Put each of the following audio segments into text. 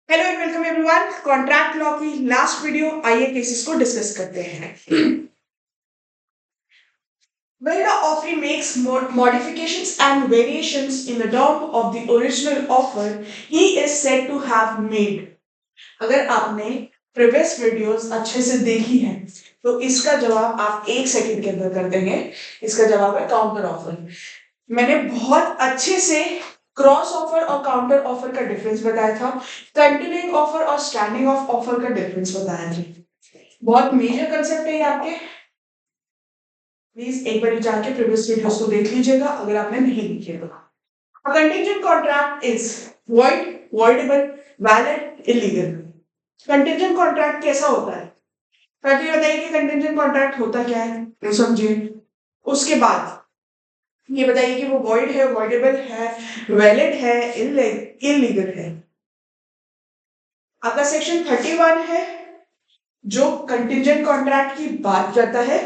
Hello and welcome everyone. Contract law की last video, आइए cases को डिस्कस करते हैं। When the offeree makes modifications and variations in the term of the original offer, he is said to have made. अगर आपने previous videos अच्छे से देखी हैं तो इसका जवाब आप 1 सेकंड के अंदर कर देंगे। इसका जवाब है काउंटर ऑफर। मैंने बहुत अच्छे से क्रॉस ऑफर और काउंटर ऑफर का डिफरेंस बताया था, कंटिन्यूइंग ऑफर और स्टैंडिंग ऑफ ऑफर का डिफरेंस बताया था। बहुत मेजर कंसेप्ट है ये आपके। प्लीज एक बार जाके प्रीवियस वीडियोस को देख लीजिएगा अगर आपने नहीं देखे तो। A contingent contract is void, voidable, valid, illegal. Contingent contract कैसा होता है? पहले ये बताइए कि कंटिजेंट कॉन्ट्रैक्ट होता क्या है, वो समझिए। उसके बाद ये बताइए कि वो वॉइड है, वॉइडेबल है, वैलिड है, इलीगल है। आपका सेक्शन 31 है जो कंटिजेंट कॉन्ट्रैक्ट की बात करता है,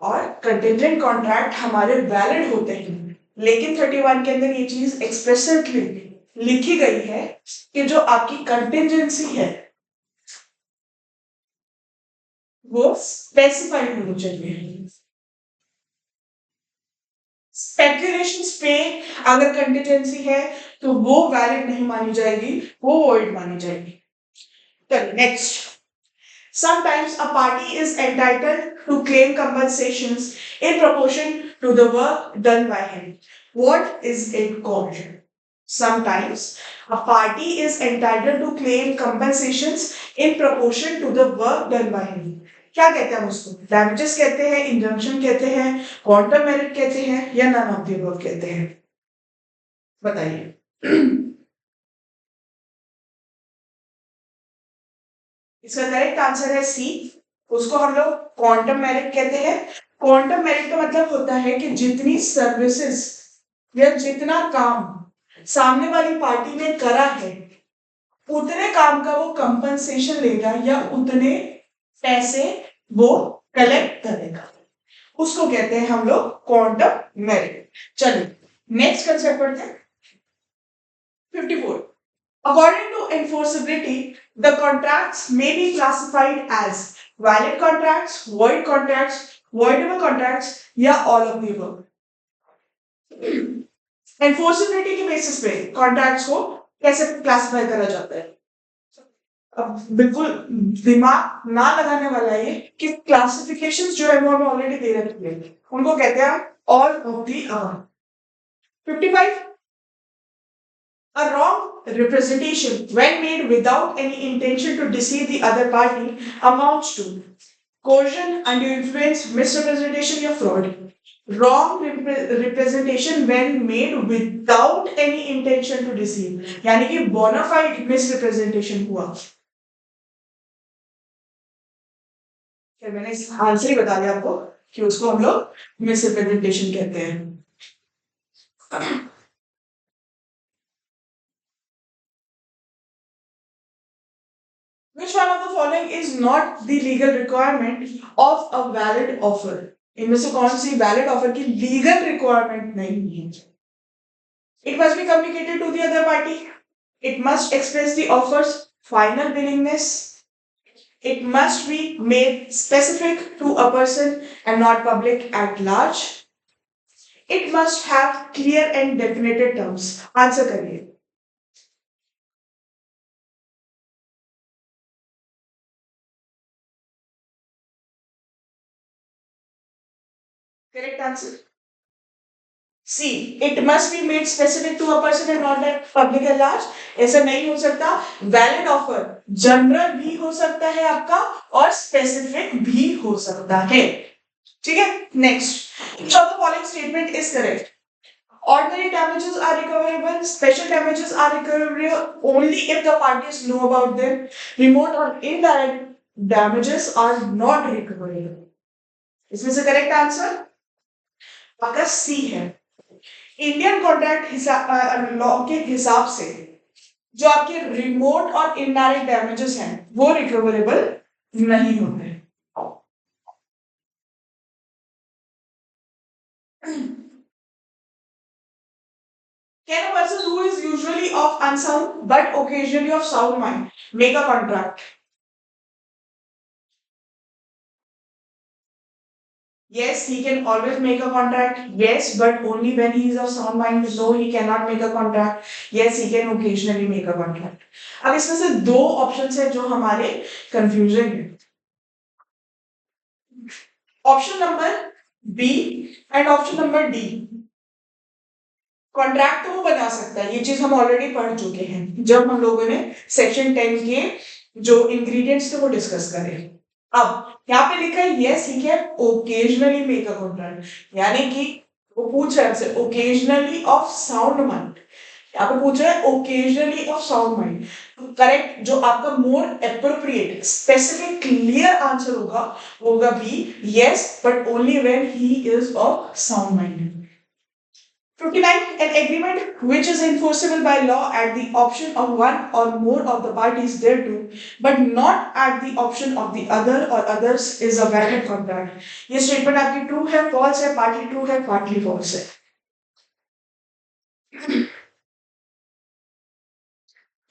और कंटिजेंट कॉन्ट्रैक्ट हमारे वैलिड होते हैं। लेकिन 31 के अंदर ये चीज एक्सप्रेसिवली लिखी गई है कि जो आपकी कंटिजेंसी है वो स्पेसिफाइड होनी चाहिए। स्पेक्यूलेशंस पे अगर कंटिजेंसी है तो वो वैलिड नहीं मानी जाएगी, वो वॉइड मानी जाएगी। चलिए next. Sometimes a party is entitled to claim compensations in proportion to the work done by him. What is it called? Sometimes a party is entitled to claim compensations in proportion to the work done by him. क्या कहते हैं उसको? Damages कहते हैं, injunction कहते हैं, quantum merit कहते हैं, या नन ऑफ द अबव कहते हैं? बताइए। इसका करेक्ट आंसर है सी। उसको हम लोग क्वांटम मेरिट कहते हैं। क्वांटम मेरिट का मतलब होता है कि जितनी सर्विसेज या जितना काम सामने वाली पार्टी ने करा है उतने काम का वो कंपनसेशन लेगा या उतने पैसे वो कलेक्ट करेगा, उसको कहते हैं हम लोग क्वांटम मेरिट। चलिए नेक्स्ट कंसेप्ट पढ़ते हैं। 54. According to enforceability, the contracts may be classified as valid contracts, void contracts, voidable contracts, या all of the above. Enforceability के बेसिस पे कॉन्ट्रैक्ट्स को कैसे क्लासिफाई करा जाता है? अब बिल्कुल दिमाग ना लगाने वाला ये कि क्लासिफिकेशंस जो है वो हमें ऑलरेडी दे रखी है, उनको कहते हैं all of the above. 55. A wrong representation, when made without any intention to deceive the other party, amounts to coercion, undue influence, misrepresentation, or fraud. Wrong representation when made without any intention to deceive, यानी कि bonafide misrepresentation हुआ। फिर मैंने इस answer ही बता दिया आपको कि उसको हम लोग मिसरिप्रेजेंटेशन कहते हैं। Which one of the following is not the legal requirement of a valid offer? इनमें से कौन सी वैलिड ऑफर की लीगल रिक्वायरमेंट नहीं है? It must be communicated to the other party. It must express the offer's final willingness. It must be made specific to a person and not public at large. It must have clear and definite terms. Answer करिए। Correct answer. C, it must be made specific to a person and not at public at large. ऐसा नहीं हो सकता। Valid offer general भी हो सकता है आपका और स्पेसिफिक भी हो सकता है। ठीक है next. The following statement is correct. Ordinary damages are recoverable. Special damages are recoverable only if the parties know about them. Remote or indirect damages are not recoverable. इसमें से करेक्ट आंसर आपका सी है। इंडियन कॉन्ट्रैक्ट लॉ के हिसाब से जो आपके remote और इनडायरेक्ट डैमेजेस हैं वो रिकवरेबल नहीं होते। Can a person who is usually of unsound but occasionally of sound mind make a contract. Yes, he can always make a contract. Yes, but only when he is of sound mind. No, he cannot make a contract. Yes, he can occasionally make a contract. अब इसमें से दो option है जो हमारे confusion है. Option number B and option number D. Contract तो वो बना सकता है, ये चीज हम ऑलरेडी पढ़ चुके हैं जब हम लोगों ने सेक्शन 10 के जो इंग्रेडिएंट्स थे वो डिस्कस करे. अब यहाँ पे लिखा है yes he can occasionally make a contract, यानी कि वो पूछ रहा है हमसे ओकेजनली ऑफ साउंड माइंड. यहाँ पे पूछ रहा है occasionally of sound mind. Correct जो आपका more appropriate specific clear answer होगा वो होगा B, yes but only when he is of sound mind. 59. An agreement which is enforceable by law at the option of one or more of the parties thereto, but not at the option of the other or others is a valid contract. ये statement आपकी true है, false है, partly true है, partly false है.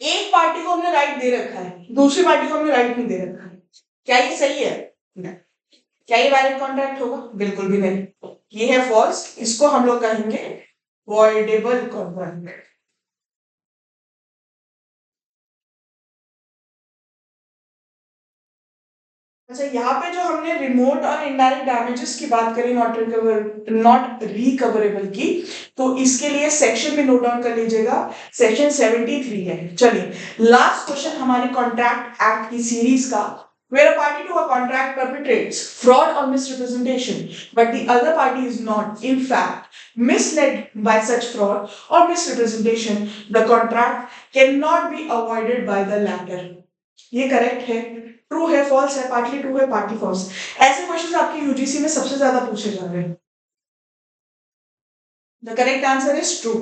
एक party को हमने right they रखा है, दूसरी पार्टी को हमने राइट नहीं दे रखा है. क्या ये सही है? नहीं. क्या ये वैलिड कॉन्ट्रैक्ट होगा? बिल्कुल भी नहीं. ये है फॉल्स. इसको हम लोग कहेंगे voidable contract. अच्छा यहाँ पे जो हमने रिमोट और इनडायरेक्ट डैमेजेस की बात करी नॉट रिकवरेबल की, तो इसके लिए सेक्शन में नोट डाउन कर लीजिएगा. सेक्शन 73 है. चलिए लास्ट क्वेश्चन हमारे कॉन्ट्रैक्ट एक्ट की सीरीज का. Where a party to a contract perpetrates fraud or misrepresentation, but the other party is not, in fact, misled by such fraud or misrepresentation, the contract cannot be avoided by the latter. ये correct है, true है, false है, partly true है, partly false. ऐसे questions आपके UGC में सबसे ज्यादा पूछे जा रहे हैं. The correct answer is true.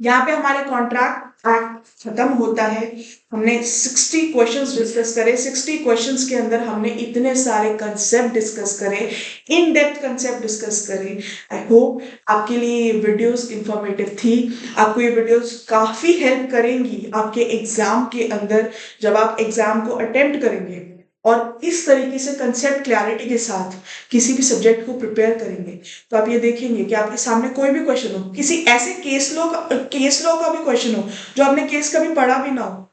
यहाँ पे हमारे कॉन्ट्रैक्ट एक्ट खत्म होता है. हमने 60 क्वेश्चंस डिस्कस करे. 60 क्वेश्चंस के अंदर हमने इतने सारे कंसेप्ट डिस्कस करे, इन डेप्थ कंसेप्ट डिस्कस करे. आई होप आपके लिए ये वीडियोस इंफॉर्मेटिव थी. आपको ये वीडियोस काफी हेल्प करेंगी आपके एग्जाम के अंदर, जब आप एग्जाम को अटेम्प्ट करेंगे और इस तरीके से कंसेप्ट क्लैरिटी के साथ किसी भी सब्जेक्ट को प्रिपेयर करेंगे, तो आप ये देखेंगे कि आपके सामने कोई भी क्वेश्चन हो, किसी ऐसे केस लॉ का भी क्वेश्चन हो जो आपने केस कभी पढ़ा भी ना हो,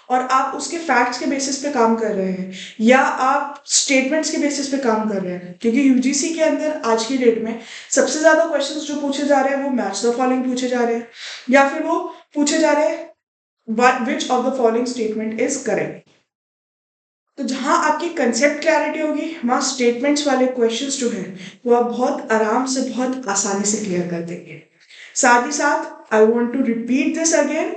और आप उसके फैक्ट्स के बेसिस पे काम कर रहे हैं या आप स्टेटमेंट्स के बेसिस पे काम कर रहे हैं. क्योंकि यूजीसी के अंदर आज की डेट में सबसे ज्यादा क्वेश्चंस जो पूछे जा रहे हैं वो मैच द फॉलोइंग पूछे जा रहे हैं, या फिर वो पूछे जा रहे हैं which of the following statement is correct. तो जहां आपकी कंसेप्ट क्लैरिटी होगी वहां स्टेटमेंट्स वाले क्वेश्चंस जो हैं वो आप बहुत आराम से, बहुत आसानी से क्लियर कर देंगे. साथ ही साथ I want to repeat this again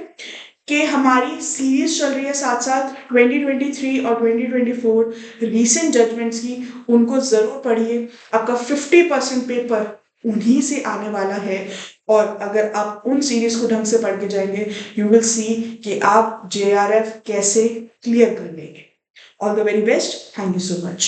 कि हमारी सीरीज चल रही है साथ साथ 2023 और 2024 रीसेंट जजमेंट्स की. उनको जरूर पढ़िए. आपका 50% पेपर उन्हीं से आने वाला है, और अगर आप उन सीरीज को ढंग से पढ़ के जाएंगे यू विल सी कि आप JRF कैसे क्लियर कर लेंगे. All the very best. Thank you so much.